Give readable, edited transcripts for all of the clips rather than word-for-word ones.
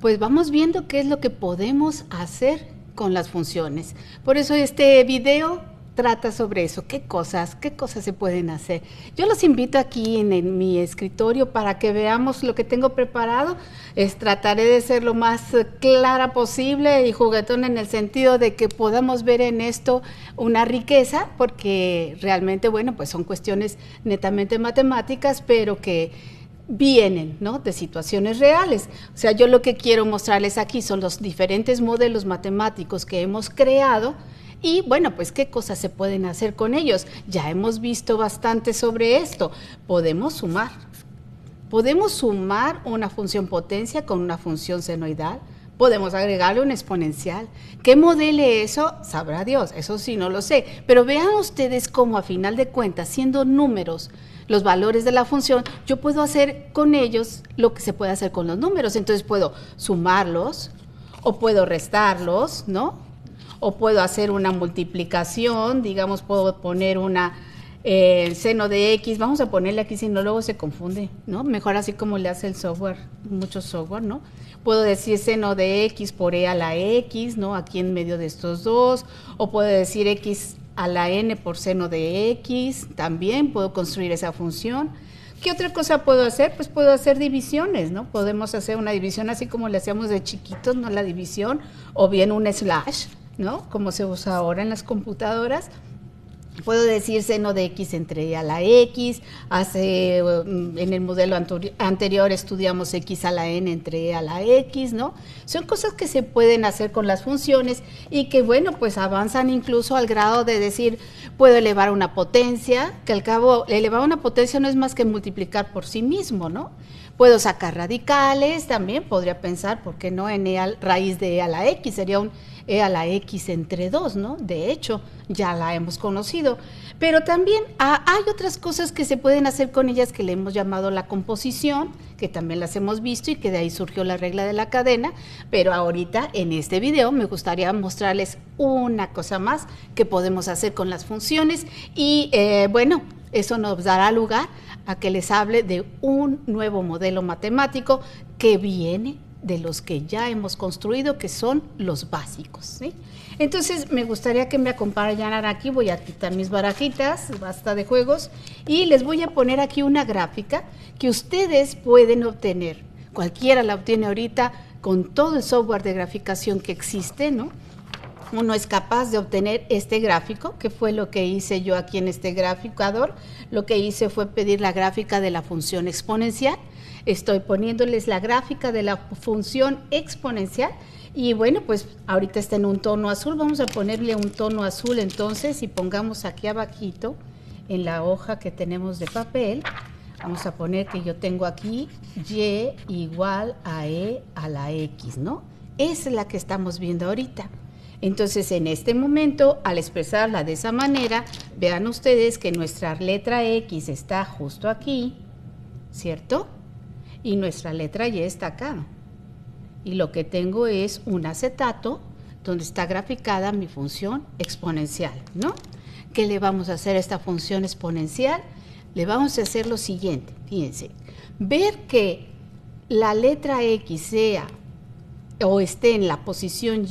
pues vamos viendo qué es lo que podemos hacer con las funciones. Por eso este video trata sobre eso, qué cosas se pueden hacer. Yo los invito aquí en mi escritorio para que veamos lo que tengo preparado. Trataré de ser lo más clara posible y juguetón en el sentido de que podamos ver en esto una riqueza, porque realmente, bueno, pues son cuestiones netamente matemáticas, pero que vienen, ¿no?, de situaciones reales. O sea, yo lo que quiero mostrarles aquí son los diferentes modelos matemáticos que hemos creado. Y bueno, pues qué cosas se pueden hacer con ellos. Ya hemos visto bastante sobre esto. Podemos sumar una función potencia con una función senoidal. Podemos agregarle un exponencial. ¿Qué modele eso? Sabrá Dios, eso sí no lo sé. Pero vean ustedes cómo a final de cuentas, siendo números los valores de la función, yo puedo hacer con ellos lo que se puede hacer con los números. Entonces puedo sumarlos o puedo restarlos, ¿no? O puedo hacer una multiplicación, digamos, puedo poner el seno de X, vamos a ponerle aquí, si no luego se confunde, ¿no? Mejor así como le hace el software, muchos software, ¿no? Puedo decir seno de X por E a la X, ¿no? Aquí en medio de estos dos, o puedo decir X a la N por seno de X, también puedo construir esa función. ¿Qué otra cosa puedo hacer? Pues puedo hacer divisiones, ¿no? Podemos hacer una división así como le hacíamos de chiquitos, ¿no? La división, o bien un slash, ¿no?, como se usa ahora en las computadoras. Puedo decir seno de X entre E a la X, en el modelo anterior estudiamos X a la N entre E a la X, ¿no? Son cosas que se pueden hacer con las funciones y que, bueno, pues avanzan incluso al grado de decir, puedo elevar una potencia, que al cabo, elevar una potencia no es más que multiplicar por sí mismo, ¿no? Puedo sacar radicales, también podría pensar, ¿por qué no?, en raíz de E a la X, sería un E a la X entre 2, ¿no? De hecho, ya la hemos conocido. Pero también hay otras cosas que se pueden hacer con ellas que le hemos llamado la composición, que también las hemos visto y que de ahí surgió la regla de la cadena, pero ahorita en este video me gustaría mostrarles una cosa más que podemos hacer con las funciones y bueno, eso nos dará lugar a que les hable de un nuevo modelo matemático que viene de los que ya hemos construido, que son los básicos, ¿sí? Entonces, me gustaría que me acompañaran aquí. Voy a quitar mis barajitas, basta de juegos, y les voy a poner aquí una gráfica que ustedes pueden obtener. Cualquiera la obtiene ahorita con todo el software de graficación que existe, ¿no? Uno es capaz de obtener este gráfico, que fue lo que hice yo aquí en este graficador. Lo que hice fue pedir la gráfica de la función exponencial. Estoy poniéndoles la gráfica de la función exponencial y bueno, pues ahorita está en un tono azul. Vamos a ponerle un tono azul entonces y pongamos aquí abajito en la hoja que tenemos de papel. Vamos a poner que yo tengo aquí y igual a e a la x, ¿no? Esa es la que estamos viendo ahorita. Entonces, en este momento, al expresarla de esa manera, vean ustedes que nuestra letra X está justo aquí, ¿cierto? Y nuestra letra Y está acá. Y lo que tengo es un acetato donde está graficada mi función exponencial, ¿no? ¿Qué le vamos a hacer a esta función exponencial? Le vamos a hacer lo siguiente, fíjense, ver que la letra X sea o esté en la posición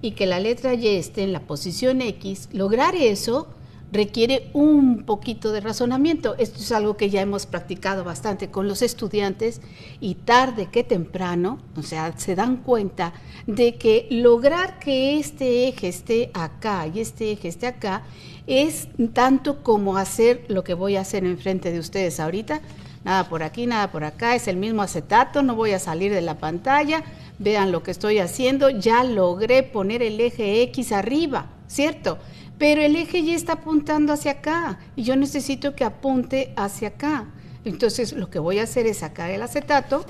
y que la letra Y esté en la posición X, lograr eso requiere un poquito de razonamiento. Esto es algo que ya hemos practicado bastante con los estudiantes y tarde que temprano, o sea, se dan cuenta de que lograr que este eje esté acá y este eje esté acá es tanto como hacer lo que voy a hacer enfrente de ustedes ahorita. Nada por aquí, nada por acá, es el mismo acetato, no voy a salir de la pantalla. Vean lo que estoy haciendo, ya logré poner el eje X arriba, ¿cierto? Pero el eje Y está apuntando hacia acá y yo necesito que apunte hacia acá. Entonces, lo que voy a hacer es sacar el acetato,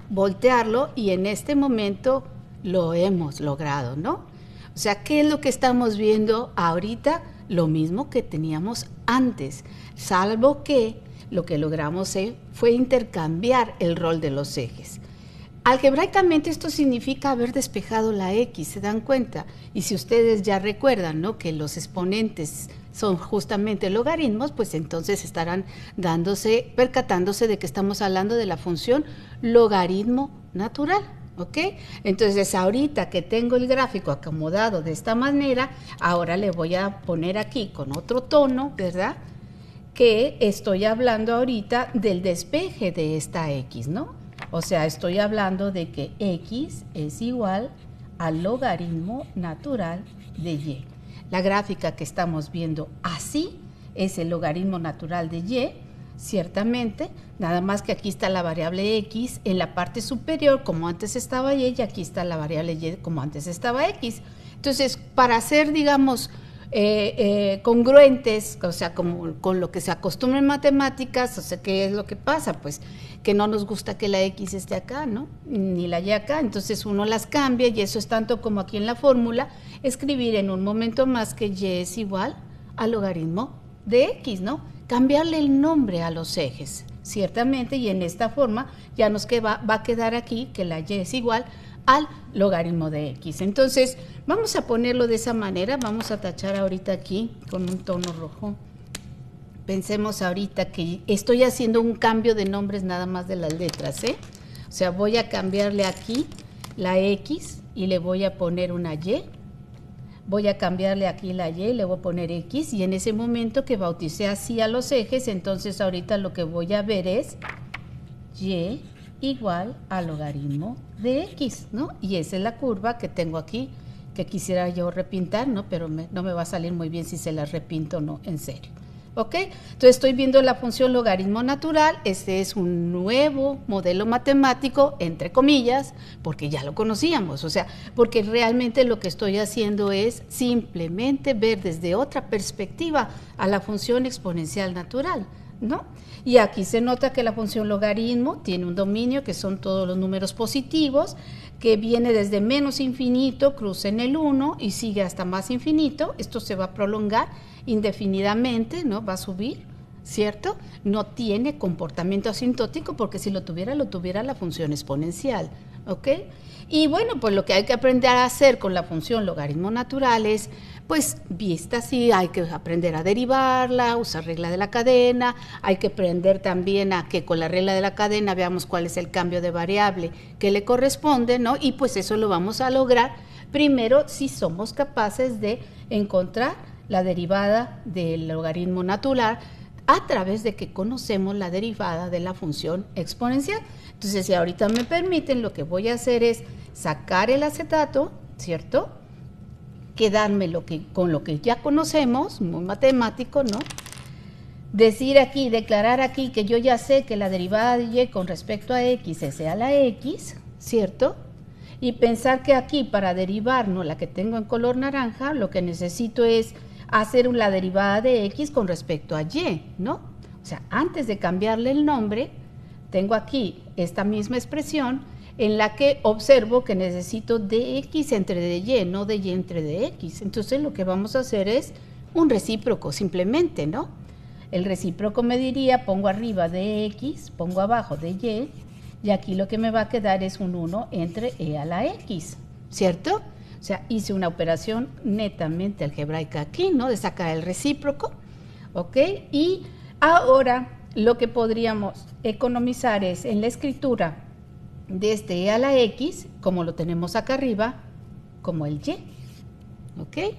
voltearlo y en este momento lo hemos logrado, ¿no? O sea, ¿qué es lo que estamos viendo ahorita? Lo mismo que teníamos antes, salvo que lo que logramos fue intercambiar el rol de los ejes. Algebraicamente esto significa haber despejado la X, ¿se dan cuenta? Y si ustedes ya recuerdan, ¿no?, que los exponentes son justamente logaritmos, pues entonces estarán percatándose de que estamos hablando de la función logaritmo natural, ¿ok? Entonces, ahorita que tengo el gráfico acomodado de esta manera, ahora le voy a poner aquí con otro tono, ¿verdad? Que estoy hablando ahorita del despeje de esta X, ¿no? O sea, estoy hablando de que X es igual al logaritmo natural de Y. La gráfica que estamos viendo así es el logaritmo natural de Y, ciertamente, nada más que aquí está la variable X en la parte superior como antes estaba Y, y aquí está la variable Y como antes estaba X. Entonces, para hacer, digamos, congruentes, o sea, como con lo que se acostumbra en matemáticas, o sea, ¿qué es lo que pasa? Pues que no nos gusta que la X esté acá, ¿no? Ni la Y acá, entonces uno las cambia y eso es tanto como aquí en la fórmula, escribir en un momento más que Y es igual al logaritmo de X, ¿no? Cambiarle el nombre a los ejes, ciertamente, y en esta forma ya nos va a quedar aquí que la Y es igual al logaritmo de X. Entonces, vamos a ponerlo de esa manera, vamos a tachar ahorita aquí con un tono rojo. Pensemos ahorita que estoy haciendo un cambio de nombres nada más de las letras, ¿eh? O sea, voy a cambiarle aquí la X y le voy a poner una Y. Voy a cambiarle aquí la Y, le voy a poner X, y en ese momento que bauticé así a los ejes, entonces ahorita lo que voy a ver es Y igual al logaritmo de X, ¿no? Y esa es la curva que tengo aquí, que quisiera yo repintar, ¿no? Pero no me va a salir muy bien si se la repinto o no, en serio. ¿Ok? Entonces estoy viendo la función logaritmo natural. Este es un nuevo modelo matemático, entre comillas, porque ya lo conocíamos, o sea, porque realmente lo que estoy haciendo es simplemente ver desde otra perspectiva a la función exponencial natural, ¿no? Y aquí se nota que la función logaritmo tiene un dominio que son todos los números positivos, que viene desde menos infinito, cruza en el 1 y sigue hasta más infinito. Esto se va a prolongar indefinidamente, ¿no? Va a subir, ¿cierto? No tiene comportamiento asintótico porque si lo tuviera la función exponencial, ¿ok? Y bueno, pues lo que hay que aprender a hacer con la función logaritmo natural es, pues vista así, hay que aprender a derivarla, usar regla de la cadena, hay que aprender también a que con la regla de la cadena veamos cuál es el cambio de variable que le corresponde, ¿no? Y pues eso lo vamos a lograr primero si somos capaces de encontrar la derivada del logaritmo natural a través de que conocemos la derivada de la función exponencial. Entonces, si ahorita me permiten, lo que voy a hacer es sacar el acetato, ¿cierto? Quedarme con lo que ya conocemos, muy matemático, ¿no? Decir aquí, declarar aquí que yo ya sé que la derivada de Y con respecto a X es a la X, ¿cierto? Y pensar que aquí para derivarnos la que tengo en color naranja, lo que necesito es hacer la derivada de X con respecto a Y, ¿no? O sea, antes de cambiarle el nombre, tengo aquí esta misma expresión en la que observo que necesito dx entre dy, no dy entre dx. Entonces lo que vamos a hacer es un recíproco simplemente, ¿no? El recíproco me diría, pongo arriba dx, pongo abajo dy, y aquí lo que me va a quedar es un 1 entre e a la x, ¿cierto? O sea, hice una operación netamente algebraica aquí, ¿no? De sacar el recíproco, ¿ok? Y ahora lo que podríamos economizar es en la escritura de este e a la x, como lo tenemos acá arriba, como el y, ¿ok?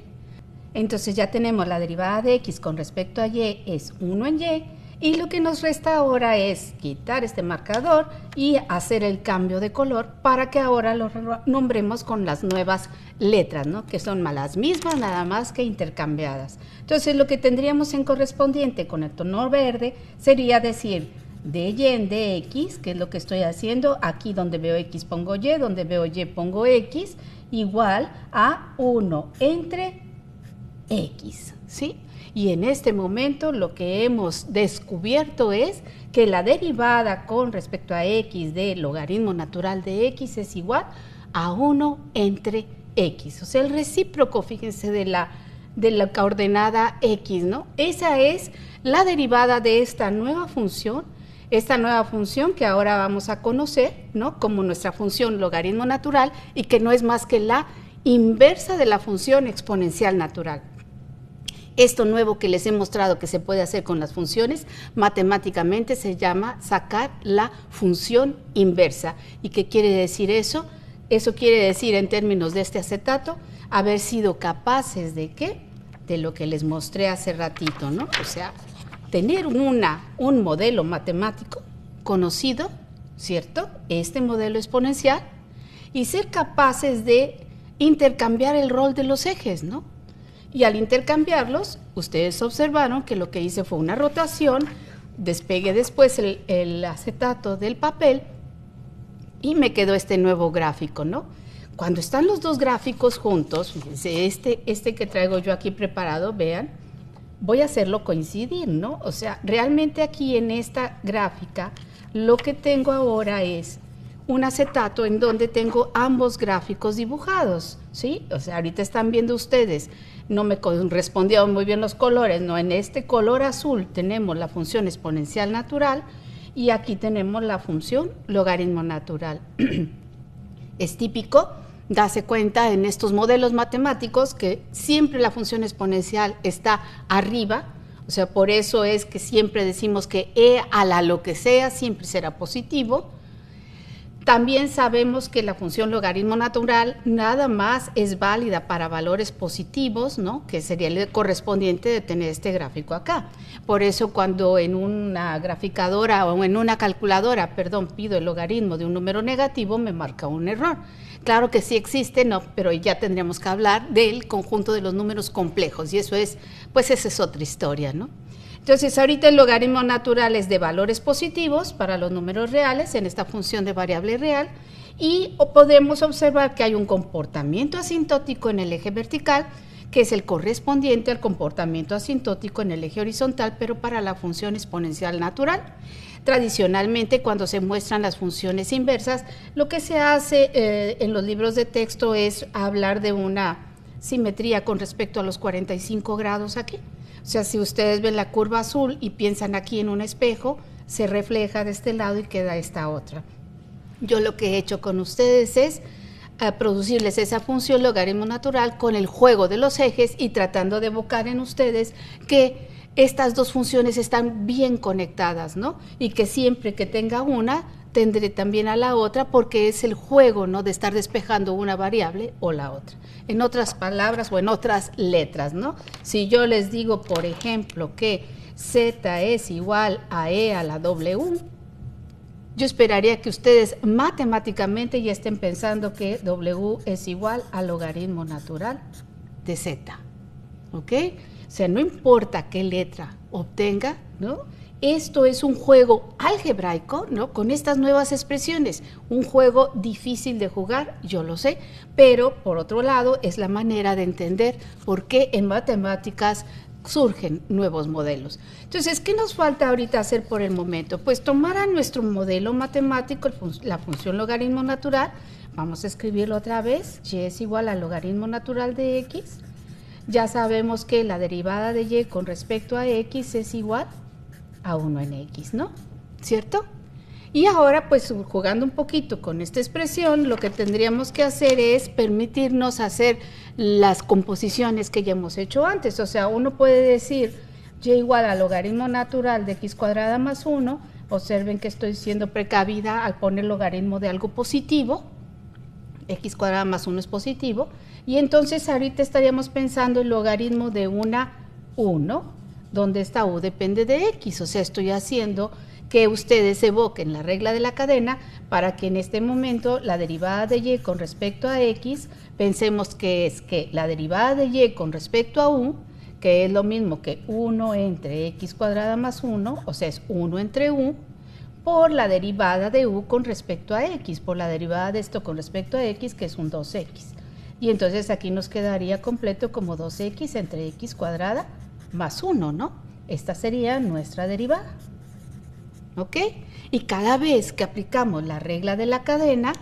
Entonces ya tenemos la derivada de x con respecto a y es 1 en y, y lo que nos resta ahora es quitar este marcador y hacer el cambio de color para que ahora lo nombremos con las nuevas letras, ¿no? Que son las mismas, nada más que intercambiadas. Entonces lo que tendríamos en correspondiente con el tono verde sería decir de y en dx, que es lo que estoy haciendo, aquí donde veo x pongo y, donde veo y pongo x, igual a 1 entre x, ¿sí? Y en este momento lo que hemos descubierto es que la derivada con respecto a x del logaritmo natural de x es igual a 1 entre x. O sea, el recíproco, fíjense, de la coordenada x, ¿no? Esa es la derivada de esta nueva función que ahora vamos a conocer, ¿no? Como nuestra función logaritmo natural y que no es más que la inversa de la función exponencial natural. Esto nuevo que les he mostrado que se puede hacer con las funciones, matemáticamente se llama sacar la función inversa. ¿Y qué quiere decir eso? Eso quiere decir, en términos de este acetato, haber sido capaces de ¿qué? De lo que les mostré hace ratito, ¿no? O sea, tener un modelo matemático conocido, ¿cierto? Este modelo exponencial, y ser capaces de intercambiar el rol de los ejes, ¿no? Y al intercambiarlos, ustedes observaron que lo que hice fue una rotación, despegué después el acetato del papel y me quedó este nuevo gráfico, ¿no? Cuando están los dos gráficos juntos, fíjense, este que traigo yo aquí preparado, vean, voy a hacerlo coincidir, ¿no? O sea, realmente aquí en esta gráfica, lo que tengo ahora es un acetato en donde tengo ambos gráficos dibujados, ¿sí? O sea, ahorita están viendo ustedes, no me correspondieron muy bien los colores, no, en este color azul tenemos la función exponencial natural y aquí tenemos la función logaritmo natural. Es típico darse cuenta en estos modelos matemáticos que siempre la función exponencial está arriba, o sea, por eso es que siempre decimos que e a la lo que sea siempre será positivo. También sabemos que la función logaritmo natural nada más es válida para valores positivos, ¿no? Que sería el correspondiente de tener este gráfico acá. Por eso cuando en una graficadora o en una calculadora, pido el logaritmo de un número negativo, me marca un error. Claro que sí existe, no, pero ya tendríamos que hablar del conjunto de los números complejos y eso es, pues esa es otra historia, ¿no? Entonces, ahorita el logaritmo natural es de valores positivos para los números reales en esta función de variable real y podemos observar que hay un comportamiento asintótico en el eje vertical que es el correspondiente al comportamiento asintótico en el eje horizontal, pero para la función exponencial natural. Tradicionalmente, cuando se muestran las funciones inversas, lo que se hace en los libros de texto es hablar de una simetría con respecto a los 45 grados aquí. O sea, si ustedes ven la curva azul y piensan aquí en un espejo, se refleja de este lado y queda esta otra. Yo lo que he hecho con ustedes es producirles esa función logaritmo natural con el juego de los ejes y tratando de evocar en ustedes que estas dos funciones están bien conectadas, ¿no? Y que siempre que tenga una, tendré también a la otra porque es el juego, ¿no? De estar despejando una variable o la otra. En otras palabras o en otras letras, ¿no? Si yo les digo, por ejemplo, que z es igual a e a la w, yo esperaría que ustedes matemáticamente ya estén pensando que w es igual al logaritmo natural de z, ¿ok? O sea, no importa qué letra obtenga, ¿no? Esto es un juego algebraico, ¿no? Con estas nuevas expresiones, un juego difícil de jugar, yo lo sé, pero por otro lado es la manera de entender por qué en matemáticas surgen nuevos modelos. Entonces, ¿qué nos falta ahorita hacer por el momento? Pues tomar a nuestro modelo matemático, la función logaritmo natural, vamos a escribirlo otra vez, y es igual al logaritmo natural de x, ya sabemos que la derivada de y con respecto a x es igual a 1 en x, ¿no? ¿Cierto? Y ahora, pues jugando un poquito con esta expresión, lo que tendríamos que hacer es permitirnos hacer las composiciones que ya hemos hecho antes. O sea, uno puede decir y igual al logaritmo natural de x cuadrada más 1, observen que estoy siendo precavida al poner logaritmo de algo positivo, x cuadrada más 1 es positivo, y entonces ahorita estaríamos pensando el logaritmo de una 1, donde esta u depende de x, o sea, estoy haciendo que ustedes evoquen la regla de la cadena para que en este momento la derivada de y con respecto a x, pensemos que es que la derivada de y con respecto a u, que es lo mismo que 1 entre x cuadrada más 1, o sea, es 1 entre u, por la derivada de u con respecto a x, por la derivada de esto con respecto a x, que es un 2x. Y entonces aquí nos quedaría completo como 2x entre x cuadrada más 1, ¿no? Esta sería nuestra derivada, ¿ok? Y cada vez que aplicamos la regla de la cadena,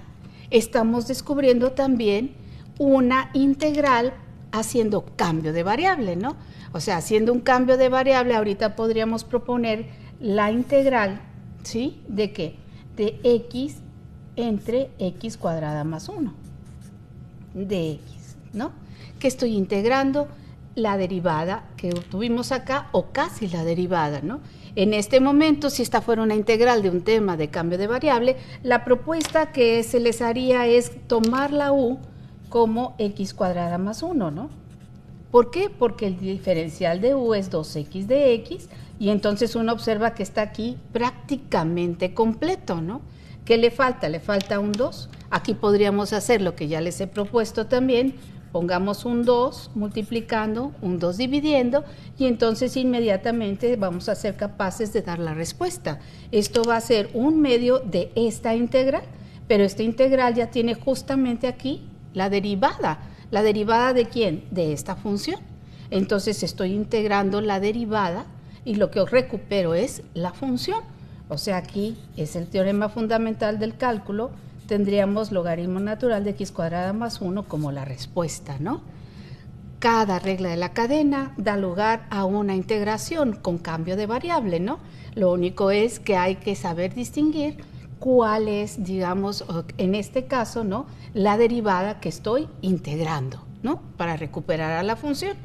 estamos descubriendo también una integral haciendo cambio de variable, ¿no? O sea, haciendo un cambio de variable, ahorita podríamos proponer la integral, ¿sí? ¿De qué? De x entre x cuadrada más 1, de x, ¿no? Que estoy integrando la derivada que obtuvimos acá o casi la derivada, ¿no? En este momento, si esta fuera una integral de un tema de cambio de variable, la propuesta que se les haría es tomar la u como x cuadrada más 1, ¿no? ¿Por qué? Porque el diferencial de u es 2x de x y entonces uno observa que está aquí prácticamente completo, ¿no? ¿Qué le falta? Le falta un 2. Aquí podríamos hacer lo que ya les he propuesto también. Pongamos un 2 multiplicando, un 2 dividiendo y entonces inmediatamente vamos a ser capaces de dar la respuesta. Esto va a ser un medio de esta integral, pero esta integral ya tiene justamente aquí la derivada. ¿La derivada de quién? De esta función. Entonces estoy integrando la derivada y lo que recupero es la función. O sea, aquí es el teorema fundamental del cálculo. Tendríamos logaritmo natural de x cuadrada más 1 como la respuesta, ¿no? Cada regla de la cadena da lugar a una integración con cambio de variable, ¿no? Lo único es que hay que saber distinguir cuál es, digamos, en este caso, ¿no?, la derivada que estoy integrando, ¿no?, para recuperar a la función.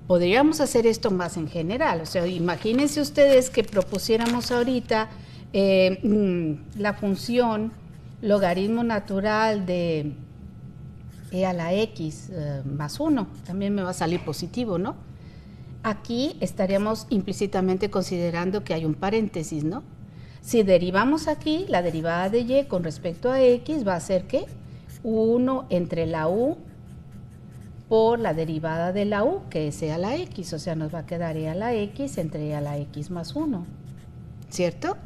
Podríamos hacer esto más en general, o sea, imagínense ustedes que propusiéramos ahorita la función logaritmo natural de e a la x más 1, también me va a salir positivo, ¿no? Aquí estaríamos implícitamente considerando que hay un paréntesis, ¿no? Si derivamos aquí, la derivada de y con respecto a x va a ser ¿qué? 1 entre la u por la derivada de la u, que es e a la x, o sea, nos va a quedar e a la x entre e a la x más 1, ¿cierto?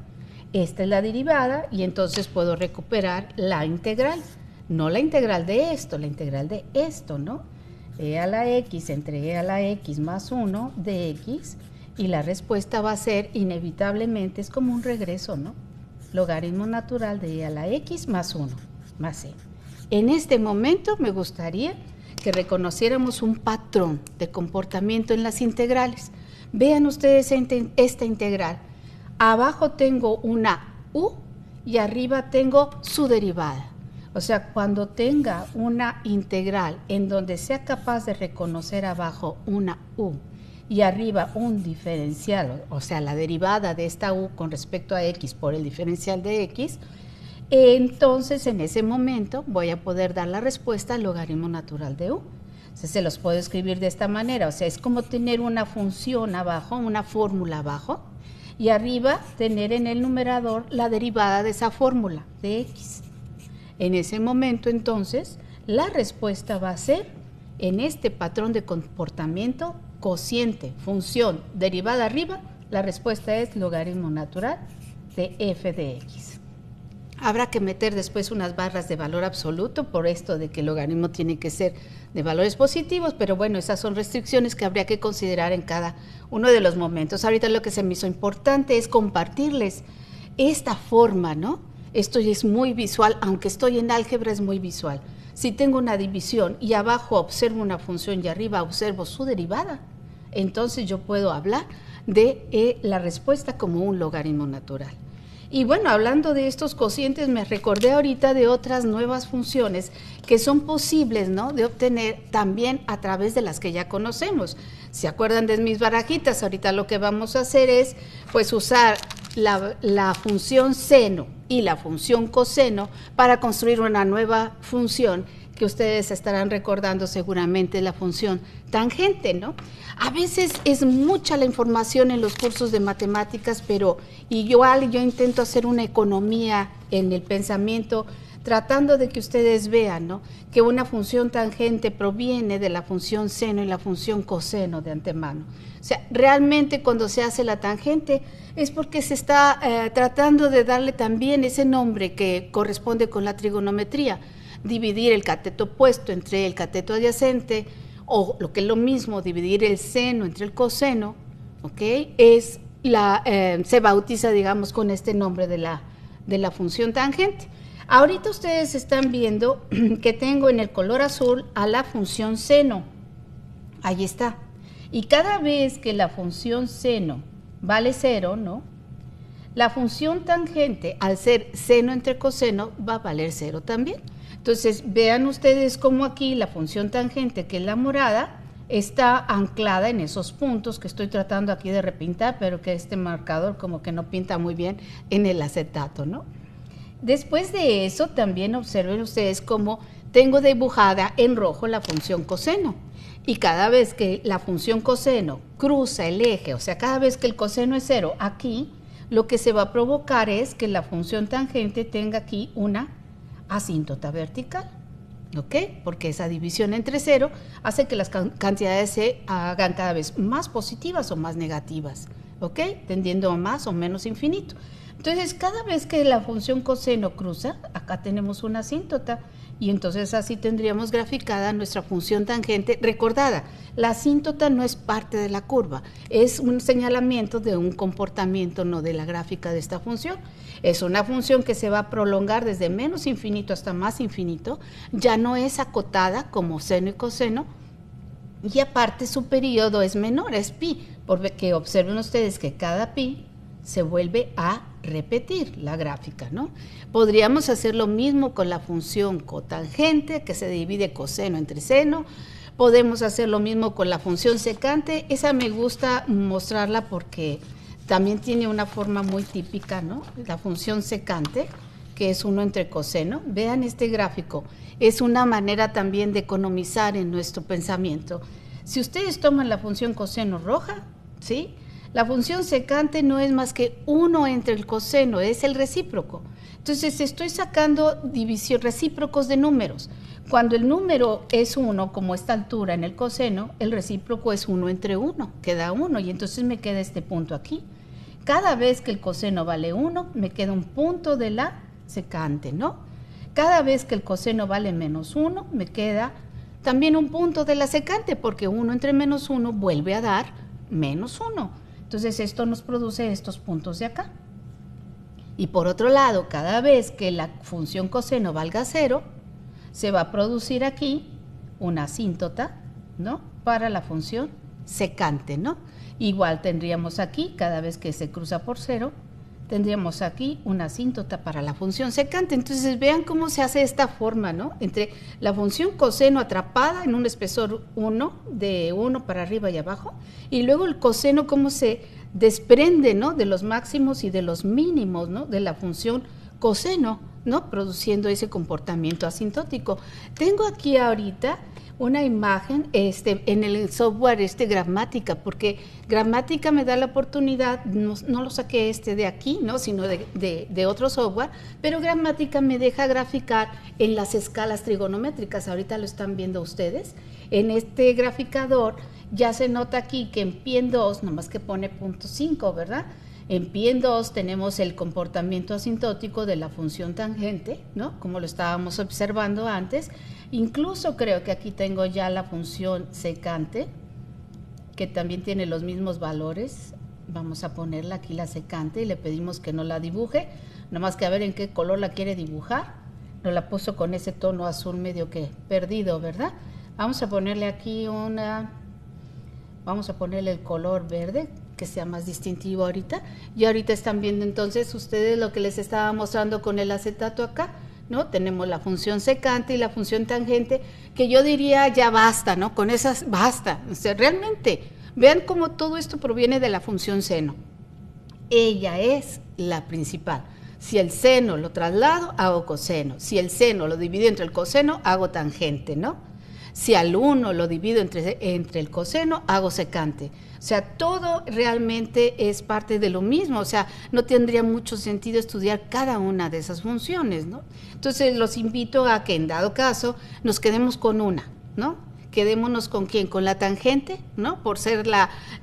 Esta es la derivada y entonces puedo recuperar la integral, no la integral de esto, la integral de esto, ¿no? E a la x entre e a la x más 1 de x, y la respuesta va a ser inevitablemente, es como un regreso, ¿no? Logaritmo natural de e a la x más 1, más e. En este momento me gustaría que reconociéramos un patrón de comportamiento en las integrales. Vean ustedes esta integral. Abajo tengo una u y arriba tengo su derivada. O sea, cuando tenga una integral en donde sea capaz de reconocer abajo una u y arriba un diferencial, o sea, la derivada de esta u con respecto a x por el diferencial de x, entonces en ese momento voy a poder dar la respuesta al logaritmo natural de u. Entonces se los puedo escribir de esta manera, o sea, es como tener una función abajo, una fórmula abajo, y arriba tener en el numerador la derivada de esa fórmula de x. En ese momento entonces la respuesta va a ser en este patrón de comportamiento cociente, función, derivada arriba, la respuesta es logaritmo natural de f de x. Habrá que meter después unas barras de valor absoluto por esto de que el logaritmo tiene que ser de valores positivos, pero bueno, esas son restricciones que habría que considerar en cada uno de los momentos. Ahorita lo que se me hizo importante es compartirles esta forma, ¿no? Esto es muy visual, aunque estoy en álgebra es muy visual. Si tengo una división y abajo observo una función y arriba observo su derivada, entonces yo puedo hablar de la respuesta como un logaritmo natural. Y bueno, hablando de estos cocientes, me recordé ahorita de otras nuevas funciones que son posibles, ¿no?, de obtener también a través de las que ya conocemos. ¿Se acuerdan de mis barajitas? Ahorita lo que vamos a hacer es, pues, usar la función seno y la función coseno para construir una nueva función que ustedes estarán recordando seguramente, la función tangente, ¿no? A veces es mucha la información en los cursos de matemáticas, pero yo intento hacer una economía en el pensamiento, tratando de que ustedes vean, ¿no?, que una función tangente proviene de la función seno y la función coseno de antemano. O sea, realmente cuando se hace la tangente es porque se está tratando de darle también ese nombre que corresponde con la trigonometría, dividir el cateto opuesto entre el cateto adyacente, o lo que es lo mismo, dividir el seno entre el coseno, ¿ok? Se bautiza, digamos, con este nombre de la función tangente. Ahorita ustedes están viendo que tengo en el color azul a la función seno. Ahí está. Y cada vez que la función seno vale 0, ¿no?, la función tangente, al ser seno entre coseno, va a valer 0 también. Entonces, vean ustedes cómo aquí la función tangente, que es la morada, está anclada en esos puntos que estoy tratando aquí de repintar, pero que este marcador como que no pinta muy bien en el acetato, ¿no? Después de eso, también observen ustedes cómo tengo dibujada en rojo la función coseno. Y cada vez que la función coseno cruza el eje, o sea, cada vez que el coseno es 0 aquí, lo que se va a provocar es que la función tangente tenga aquí una asíntota vertical. ¿Ok? Porque esa división entre 0 hace que las cantidades se hagan cada vez más positivas o más negativas, ¿ok? Tendiendo a más o menos infinito. Entonces, cada vez que la función coseno cruza, acá tenemos una asíntota y entonces así tendríamos graficada nuestra función tangente. Recordada, la asíntota no es parte de la curva, es un señalamiento de un comportamiento, no de la gráfica de esta función. Es una función que se va a prolongar desde menos infinito hasta más infinito, ya no es acotada como seno y coseno, y aparte su periodo es menor, es pi, porque observen ustedes que cada pi se vuelve a repetir la gráfica, ¿no? Podríamos hacer lo mismo con la función cotangente, que se divide coseno entre seno. Podemos hacer lo mismo con la función secante. Esa me gusta mostrarla porque también tiene una forma muy típica, ¿no? La función secante, que es 1 entre coseno. Vean este gráfico, es una manera también de economizar en nuestro pensamiento. Si ustedes toman la función coseno roja, ¿sí? La función secante no es más que 1 entre el coseno, es el recíproco. Entonces estoy sacando recíprocos de números. Cuando el número es 1, como esta altura en el coseno, el recíproco es 1 entre 1, queda 1, y entonces me queda este punto aquí. Cada vez que el coseno vale 1, me queda un punto de la secante, ¿no? Cada vez que el coseno vale menos 1, me queda también un punto de la secante, porque 1 entre menos 1 vuelve a dar menos 1. Entonces esto nos produce estos puntos de acá. Y por otro lado, cada vez que la función coseno valga 0, se va a producir aquí una asíntota, ¿no? Para la función secante, ¿no? Igual tendríamos aquí, cada vez que se cruza por 0, tendríamos aquí una asíntota para la función secante. Entonces vean cómo se hace esta forma, ¿no? Entre la función coseno atrapada en un espesor 1, de 1 para arriba y abajo, y luego el coseno cómo se desprende, ¿no? De los máximos y de los mínimos, ¿no? De la función coseno, ¿no? Produciendo ese comportamiento asintótico. Tengo aquí ahorita una imagen en el software Gramática, porque Gramática me da la oportunidad, no lo saqué de aquí, ¿no? Sino de otro software, pero Gramática me deja graficar en las escalas trigonométricas. Ahorita lo están viendo ustedes. En este graficador ya se nota aquí que en pi en 2, nomás que pone 0.5, ¿verdad? En pi en 2 tenemos el comportamiento asintótico de la función tangente, ¿no? Como lo estábamos observando antes. Incluso creo que aquí tengo ya la función secante, que también tiene los mismos valores. Vamos a ponerla aquí la secante y le pedimos que no la dibuje, nomás que a ver en qué color la quiere dibujar. No la puso con ese tono azul medio que perdido, ¿verdad? Vamos a ponerle aquí vamos a ponerle el color verde, que sea más distintivo ahorita. Y ahorita están viendo entonces ustedes lo que les estaba mostrando con el acetato acá, ¿no? Tenemos la función secante y la función tangente, que yo diría ya basta, ¿no? Con esas basta. O sea, realmente, vean cómo todo esto proviene de la función seno. Ella es la principal. Si el seno lo traslado, hago coseno. Si el seno lo divido entre el coseno, hago tangente, ¿no? Si al 1 lo divido entre el coseno, hago secante. O sea, todo realmente es parte de lo mismo. O sea, no tendría mucho sentido estudiar cada una de esas funciones, ¿no? Entonces, los invito a que en dado caso nos quedemos con una, ¿no? Quedémonos con quién, con la tangente, ¿no? Por ser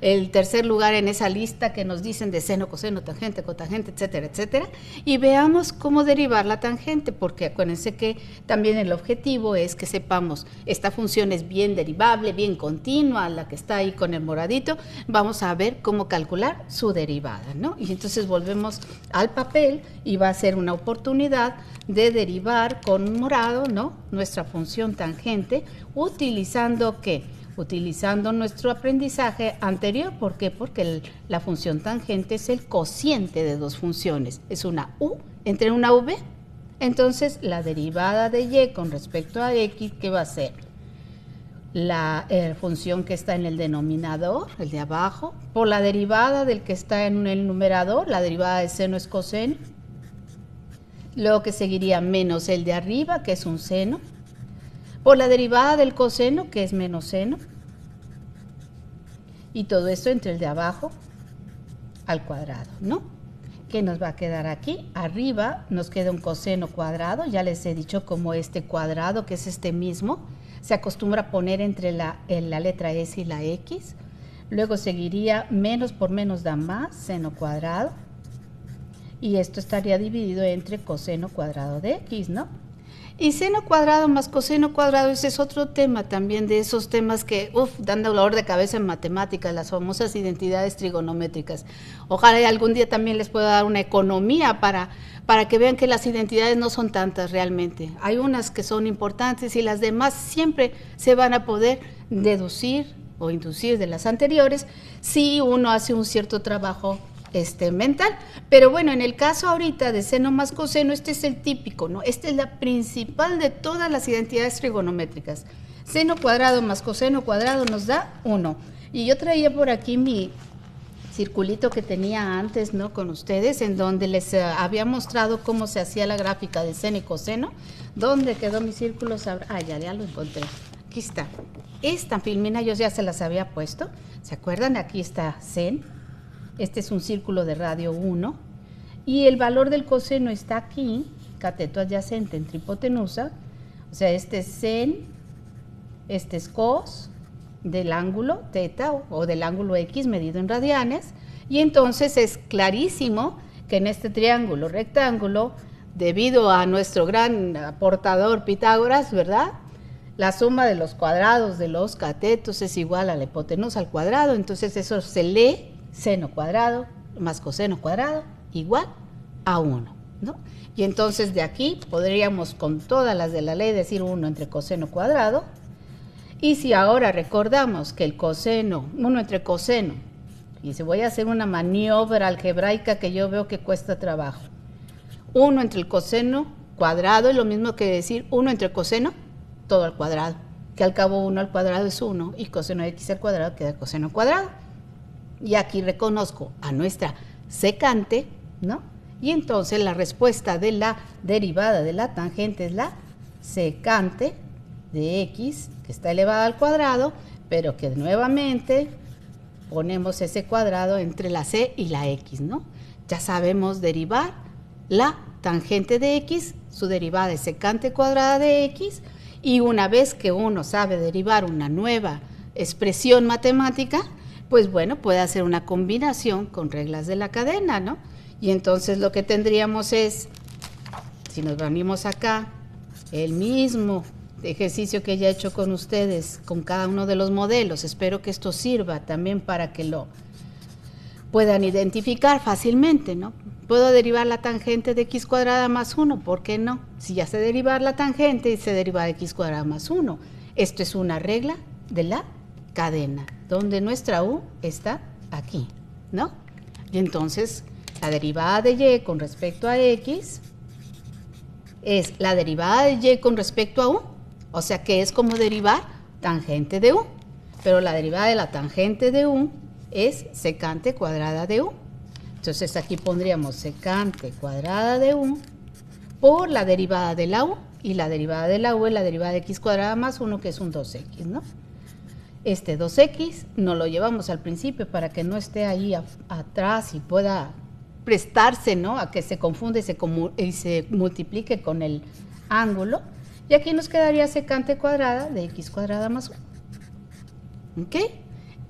el tercer lugar en esa lista que nos dicen de seno, coseno, tangente, cotangente, etcétera, etcétera. Y veamos cómo derivar la tangente, porque acuérdense que también el objetivo es que sepamos, esta función es bien derivable, bien continua, la que está ahí con el moradito. Vamos a ver cómo calcular su derivada, ¿no? Y entonces volvemos al papel y va a ser una oportunidad de derivar con morado, ¿no? Nuestra función tangente, utilizando ¿qué? Utilizando nuestro aprendizaje anterior. ¿Por qué? Porque la función tangente es el cociente de dos funciones. Es una u entre una v. Entonces, la derivada de y con respecto a x, ¿qué va a ser? la función que está en el denominador, el de abajo, por la derivada del que está en el numerador, la derivada de seno es coseno, luego que seguiría menos el de arriba, que es un seno, por la derivada del coseno, que es menos seno, y todo esto entre el de abajo al cuadrado, ¿no? ¿Qué nos va a quedar aquí? Arriba nos queda un coseno cuadrado, ya les he dicho como este cuadrado, que es este mismo, se acostumbra a poner entre la letra S y la X, luego seguiría menos por menos da más, seno cuadrado, y esto estaría dividido entre coseno cuadrado de X, ¿no? Y seno cuadrado más coseno cuadrado, ese es otro tema también, de esos temas que dan dolor de cabeza en matemáticas, las famosas identidades trigonométricas. Ojalá y algún día también les pueda dar una economía para que vean que las identidades no son tantas realmente. Hay unas que son importantes y las demás siempre se van a poder deducir o inducir de las anteriores si uno hace un cierto trabajo mental, pero bueno, en el caso ahorita de seno más coseno, este es el típico, ¿no? Esta es la principal de todas las identidades trigonométricas. Seno cuadrado más coseno cuadrado nos da 1. Y yo traía por aquí mi circulito que tenía antes, ¿no? Con ustedes, en donde les había mostrado cómo se hacía la gráfica de seno y coseno. ¿Dónde quedó mi círculo? Ya lo encontré. Aquí está. Esta filmina yo ya se las había puesto. ¿Se acuerdan? Aquí está sen. Este es un círculo de radio 1 y el valor del coseno está aquí, cateto adyacente entre hipotenusa, o sea, este es sen, este es cos del ángulo teta o del ángulo X medido en radianes, y entonces es clarísimo que en este triángulo rectángulo, debido a nuestro gran aportador Pitágoras, ¿verdad?, la suma de los cuadrados de los catetos es igual a la hipotenusa al cuadrado, entonces eso se lee seno cuadrado más coseno cuadrado igual a 1, ¿no? Y entonces de aquí podríamos con todas las de la ley decir 1 entre coseno cuadrado, y si ahora recordamos que el coseno, 1 entre coseno, y si voy a hacer una maniobra algebraica que yo veo que cuesta trabajo, 1 entre el coseno cuadrado es lo mismo que decir 1 entre coseno todo al cuadrado, que al cabo 1 al cuadrado es 1 y coseno de x al cuadrado queda coseno cuadrado. Y aquí reconozco a nuestra secante, ¿no? Y entonces la respuesta de la derivada de la tangente es la secante de x, que está elevada al cuadrado, pero que nuevamente ponemos ese cuadrado entre la c y la x, ¿no? Ya sabemos derivar la tangente de x, su derivada es secante cuadrada de x, y una vez que uno sabe derivar una nueva expresión matemática, pues bueno, puede hacer una combinación con reglas de la cadena, ¿no? Y entonces lo que tendríamos es, si nos venimos acá, el mismo ejercicio que ya he hecho con ustedes, con cada uno de los modelos. Espero que esto sirva también para que lo puedan identificar fácilmente, ¿no? Puedo derivar la tangente de x cuadrada más 1, ¿por qué no? Si ya sé derivar la tangente y sé derivar x cuadrada más 1. Esto es una regla de la cadena, donde nuestra u está aquí, ¿no? Y entonces la derivada de y con respecto a x es la derivada de y con respecto a u, o sea que es como derivar tangente de u, pero la derivada de la tangente de u es secante cuadrada de u. Entonces aquí pondríamos secante cuadrada de u por la derivada de la u, y la derivada de la u es la derivada de x cuadrada más 1, que es un 2x, ¿no? Este 2x nos lo llevamos al principio para que no esté ahí atrás y pueda prestarse, ¿no?, a que se confunda y se multiplique con el ángulo. Y aquí nos quedaría secante cuadrada de x cuadrada más 1. ¿Ok?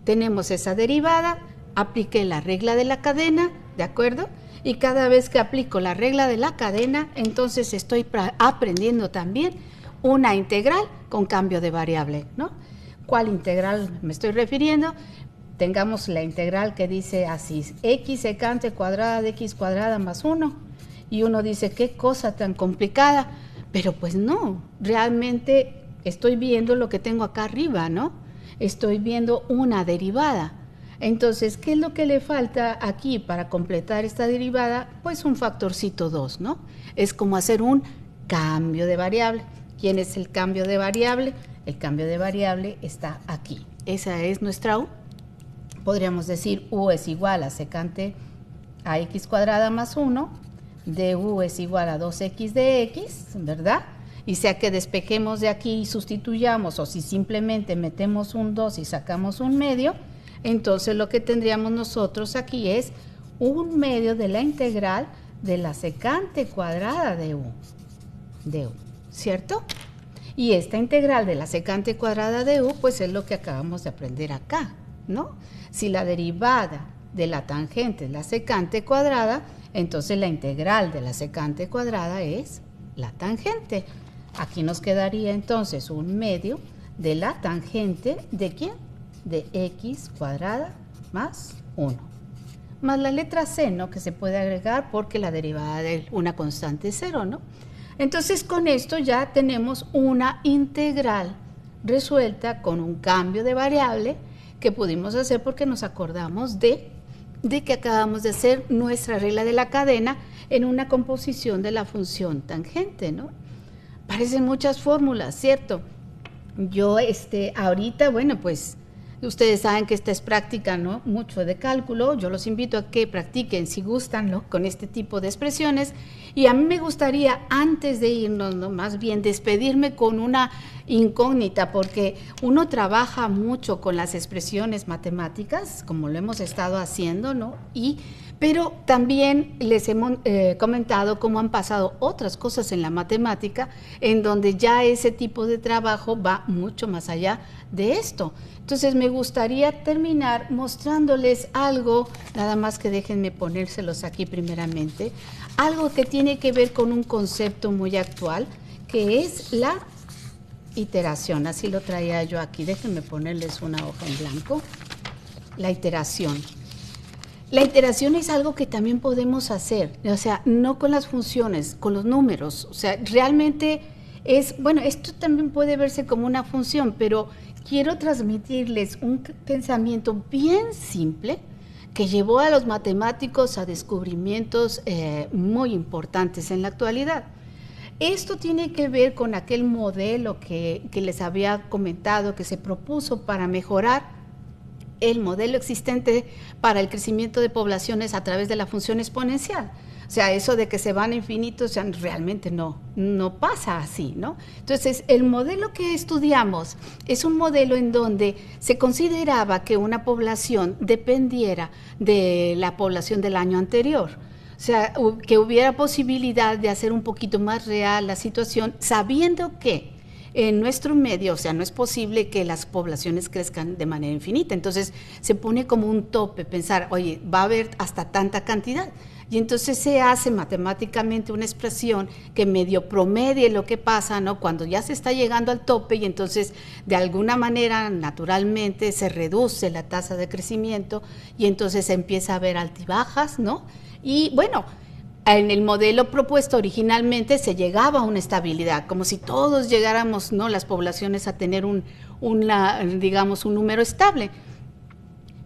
Tenemos esa derivada, apliqué la regla de la cadena, ¿de acuerdo? Y cada vez que aplico la regla de la cadena, entonces estoy aprendiendo también una integral con cambio de variable, ¿no? ¿Cuál integral me estoy refiriendo? Tengamos la integral que dice así, x secante cuadrada de x cuadrada más 1. Y uno dice, qué cosa tan complicada. Pero pues no, realmente estoy viendo lo que tengo acá arriba, ¿no? Estoy viendo una derivada. Entonces, ¿qué es lo que le falta aquí para completar esta derivada? Pues un factorcito 2, ¿no? Es como hacer un cambio de variable. ¿Quién es el cambio de variable? El cambio de variable está aquí. Esa es nuestra u. Podríamos decir u es igual a secante a x cuadrada más 1, du es igual a 2x de x, ¿verdad? Y sea que despejemos de aquí y sustituyamos, o si simplemente metemos un 2 y sacamos un medio, entonces lo que tendríamos nosotros aquí es un medio de la integral de la secante cuadrada de u, ¿cierto? Y esta integral de la secante cuadrada de u, pues es lo que acabamos de aprender acá, ¿no? Si la derivada de la tangente es la secante cuadrada, entonces la integral de la secante cuadrada es la tangente. Aquí nos quedaría entonces un medio de la tangente ¿de quién? De x cuadrada más 1. Más la letra c, ¿no? Que se puede agregar porque la derivada de una constante es 0, ¿no? Entonces con esto ya tenemos una integral resuelta con un cambio de variable que pudimos hacer porque nos acordamos de que acabamos de hacer nuestra regla de la cadena en una composición de la función tangente, ¿no? Parecen muchas fórmulas, ¿cierto? Yo ahorita, bueno, pues ustedes saben que esta es práctica, ¿no? Mucho de cálculo. Yo los invito a que practiquen, si gustan, ¿no? Con este tipo de expresiones. Y a mí me gustaría, antes de irnos, ¿no? Más bien despedirme con una incógnita, porque uno trabaja mucho con las expresiones matemáticas, como lo hemos estado haciendo, ¿no? Pero también les he comentado cómo han pasado otras cosas en la matemática, en donde ya ese tipo de trabajo va mucho más allá de esto. Entonces me gustaría terminar mostrándoles algo, nada más que déjenme ponérselos aquí primeramente, algo que tiene que ver con un concepto muy actual, que es la iteración. Así lo traía yo aquí, déjenme ponerles una hoja en blanco. La iteración. La iteración es algo que también podemos hacer, o sea, no con las funciones, con los números. O sea, realmente es, bueno, esto también puede verse como una función, pero quiero transmitirles un pensamiento bien simple que llevó a los matemáticos a descubrimientos muy importantes en la actualidad. Esto tiene que ver con aquel modelo que les había comentado, que se propuso para mejorar el modelo existente para el crecimiento de poblaciones a través de la función exponencial. O sea, eso de que se van a infinitos, o sea, realmente no pasa así, ¿no? Entonces, el modelo que estudiamos es un modelo en donde se consideraba que una población dependiera de la población del año anterior. O sea, que hubiera posibilidad de hacer un poquito más real la situación, sabiendo que en nuestro medio, o sea, no es posible que las poblaciones crezcan de manera infinita. Entonces se pone como un tope, pensar, oye, va a haber hasta tanta cantidad. Y entonces se hace matemáticamente una expresión que medio promedie lo que pasa, ¿no? Cuando ya se está llegando al tope y entonces de alguna manera naturalmente se reduce la tasa de crecimiento y entonces se empieza a ver altibajas, ¿no? Y bueno, en el modelo propuesto originalmente se llegaba a una estabilidad, como si todos llegáramos, ¿no? Las poblaciones a tener digamos, un número estable.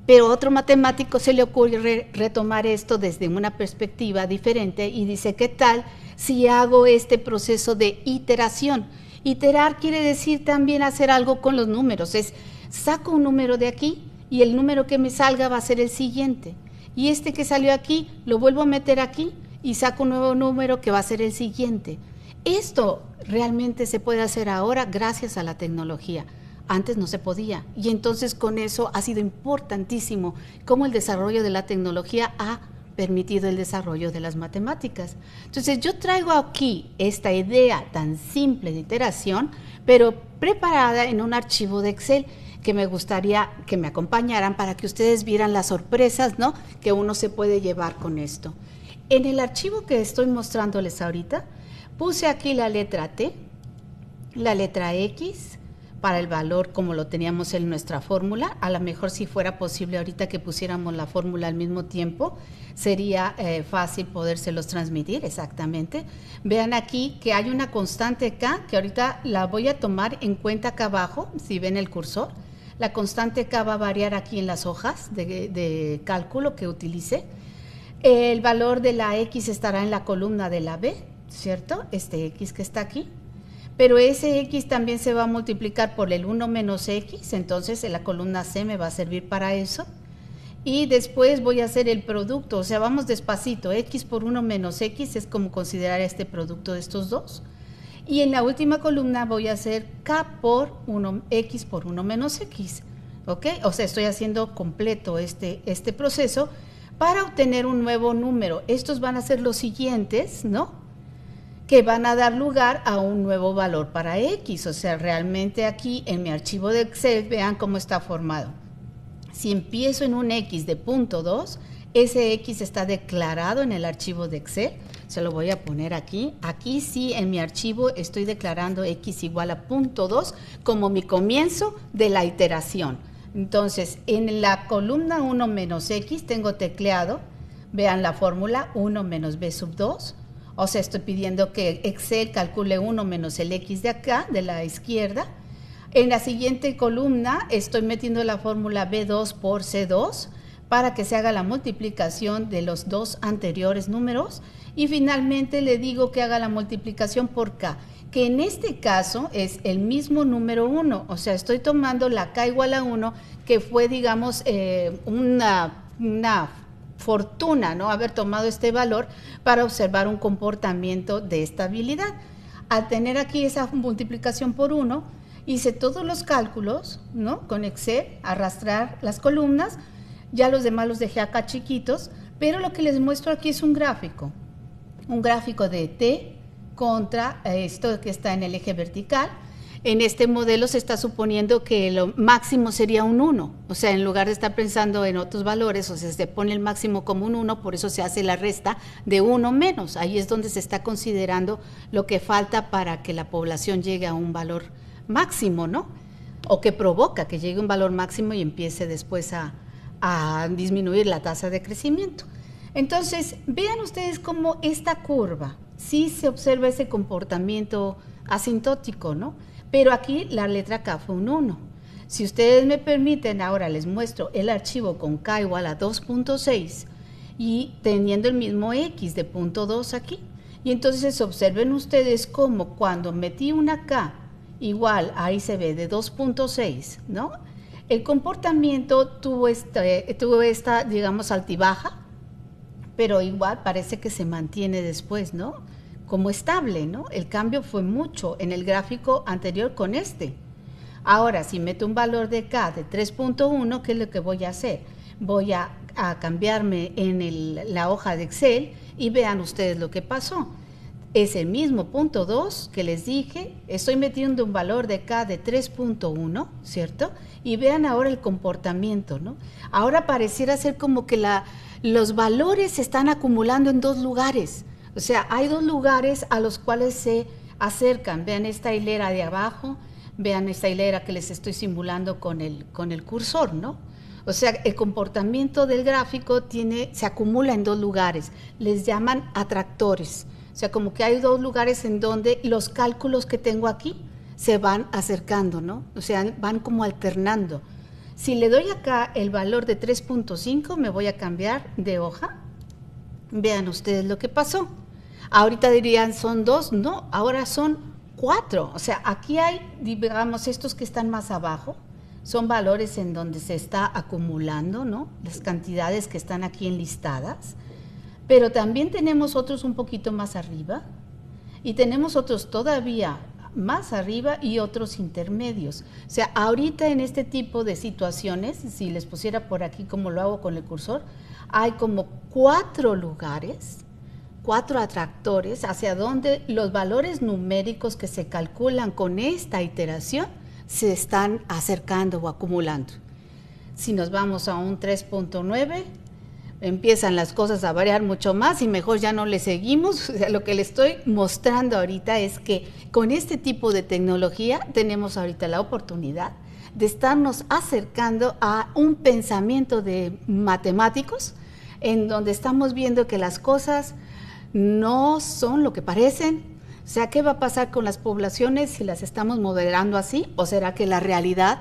Pero a otro matemático se le ocurre retomar esto desde una perspectiva diferente y dice, ¿qué tal si hago este proceso de iteración? Iterar quiere decir también hacer algo con los números, es saco un número de aquí y el número que me salga va a ser el siguiente. Y este que salió aquí lo vuelvo a meter aquí y saco un nuevo número que va a ser el siguiente. Esto realmente se puede hacer ahora gracias a la tecnología. Antes no se podía, y entonces con eso ha sido importantísimo cómo el desarrollo de la tecnología ha permitido el desarrollo de las matemáticas. Entonces yo traigo aquí esta idea tan simple de iteración, pero preparada en un archivo de Excel que me gustaría que me acompañaran para que ustedes vieran las sorpresas, ¿no?, que uno se puede llevar con esto. En el archivo que estoy mostrándoles ahorita, puse aquí la letra T, la letra X, para el valor como lo teníamos en nuestra fórmula. A lo mejor si fuera posible ahorita que pusiéramos la fórmula al mismo tiempo, sería fácil podérselos transmitir exactamente. Vean aquí que hay una constante K, que ahorita la voy a tomar en cuenta acá abajo, si ven el cursor. La constante K va a variar aquí en las hojas de cálculo que utilice. El valor de la X estará en la columna de la B, ¿cierto? Este X que está aquí. pero ese X también se va a multiplicar por el 1 menos X, entonces en la columna C me va a servir para eso. Y después voy a hacer el producto, o sea, vamos despacito, X por 1 menos X es como considerar este producto de estos dos. Y en la última columna voy a hacer K por 1, X por 1 menos X, ¿ok? O sea, estoy haciendo completo este proceso para obtener un nuevo número. Estos van a ser los siguientes, ¿no?, que van a dar lugar a un nuevo valor para X. O sea, realmente aquí en mi archivo de Excel, vean cómo está formado. Si empiezo en un X de punto 2, ese X está declarado en el archivo de Excel. Se lo voy a poner aquí. Aquí sí, en mi archivo estoy declarando X igual a punto 2 como mi comienzo de la iteración. Entonces, en la columna 1 menos X tengo tecleado, vean la fórmula 1 menos B sub 2. O sea, estoy pidiendo que Excel calcule 1 menos el X de acá, de la izquierda. En la siguiente columna estoy metiendo la fórmula B2 por C2 para que se haga la multiplicación de los dos anteriores números. Y finalmente le digo que haga la multiplicación por K, que en este caso es el mismo número 1. O sea, estoy tomando la K igual a 1, que fue, digamos, una fortuna, ¿no?, haber tomado este valor para observar un comportamiento de estabilidad. Al tener aquí esa multiplicación por 1, hice todos los cálculos, ¿no?, con Excel, arrastrar las columnas, ya los demás los dejé acá chiquitos, pero lo que les muestro aquí es un gráfico de T contra esto que está en el eje vertical. En este modelo se está suponiendo que lo máximo sería un 1, o sea, en lugar de estar pensando en otros valores, o sea, se pone el máximo como un 1, por eso se hace la resta de 1 menos. Ahí es donde se está considerando lo que falta para que la población llegue a un valor máximo, ¿no? O que provoca que llegue a un valor máximo y empiece después a disminuir la tasa de crecimiento. Entonces, vean ustedes cómo esta curva, sí se observa ese comportamiento asintótico, ¿no? Pero aquí la letra K fue un 1. Si ustedes me permiten, ahora les muestro el archivo con K igual a 2.6 y teniendo el mismo X de punto 2 aquí. Y entonces observen ustedes cómo cuando metí una K igual, ahí se ve, de 2.6, ¿no? El comportamiento tuvo esta, digamos, altibaja, pero igual parece que se mantiene después, ¿no?, como estable, ¿no? El cambio fue mucho en el gráfico anterior con este. Ahora, si meto un valor de K de 3.1, ¿qué es lo que voy a hacer? Voy a cambiarme en la hoja de Excel y vean ustedes lo que pasó. Es el mismo punto 2 que les dije, estoy metiendo un valor de K de 3.1, ¿cierto? Y vean ahora el comportamiento, ¿no? Ahora pareciera ser como que los valores se están acumulando en dos lugares. O sea, hay dos lugares a los cuales se acercan. Vean esta hilera de abajo, vean esta hilera que les estoy simulando con el cursor, ¿no? O sea, el comportamiento del gráfico se acumula en dos lugares, les llaman atractores. O sea, como que hay dos lugares en donde los cálculos que tengo aquí se van acercando, ¿no? O sea, van como alternando. Si le doy acá el valor de 3.5, me voy a cambiar de hoja. Vean ustedes lo que pasó. Ahorita dirían son 2, no, ahora son 4. O sea, aquí hay, digamos, estos que están más abajo, son valores en donde se está acumulando, ¿no?, las cantidades que están aquí enlistadas, pero también tenemos otros un poquito más arriba y tenemos otros todavía más arriba y otros intermedios. O sea, ahorita en este tipo de situaciones, si les pusiera por aquí como lo hago con el cursor, hay como 4 lugares, 4 atractores hacia donde los valores numéricos que se calculan con esta iteración se están acercando o acumulando. Si nos vamos a un 3.9, empiezan las cosas a variar mucho más y mejor ya no le seguimos. O sea, lo que le estoy mostrando ahorita es que con este tipo de tecnología tenemos ahorita la oportunidad de estarnos acercando a un pensamiento de matemáticos en donde estamos viendo que las cosas no son lo que parecen. O sea, ¿qué va a pasar con las poblaciones si las estamos modelando así? ¿O será que la realidad,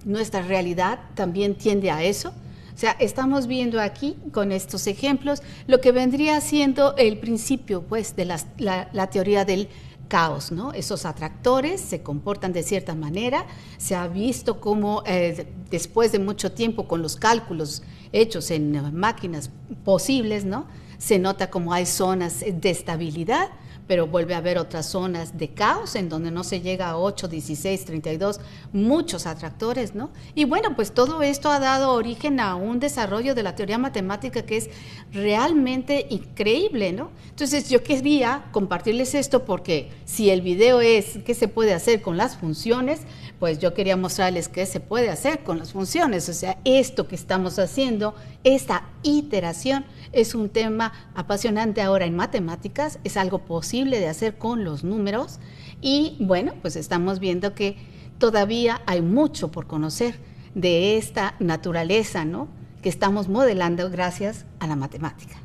nuestra realidad, también tiende a eso? O sea, estamos viendo aquí con estos ejemplos lo que vendría siendo el principio, pues, de la teoría del caos, ¿no? Esos atractores se comportan de cierta manera, se ha visto cómo después de mucho tiempo con los cálculos hechos en máquinas posibles, ¿no? Se nota como hay zonas de estabilidad, pero vuelve a haber otras zonas de caos en donde no se llega a 8, 16, 32, muchos atractores, ¿no? Y bueno, pues todo esto ha dado origen a un desarrollo de la teoría matemática que es realmente increíble, ¿no? Entonces yo quería compartirles esto porque si el video es qué se puede hacer con las funciones, pues yo quería mostrarles qué se puede hacer con las funciones, o sea, esto que estamos haciendo, esta iteración, es un tema apasionante ahora en matemáticas, es algo posible de hacer con los números y bueno, pues estamos viendo que todavía hay mucho por conocer de esta naturaleza, ¿no? Que estamos modelando gracias a la matemática.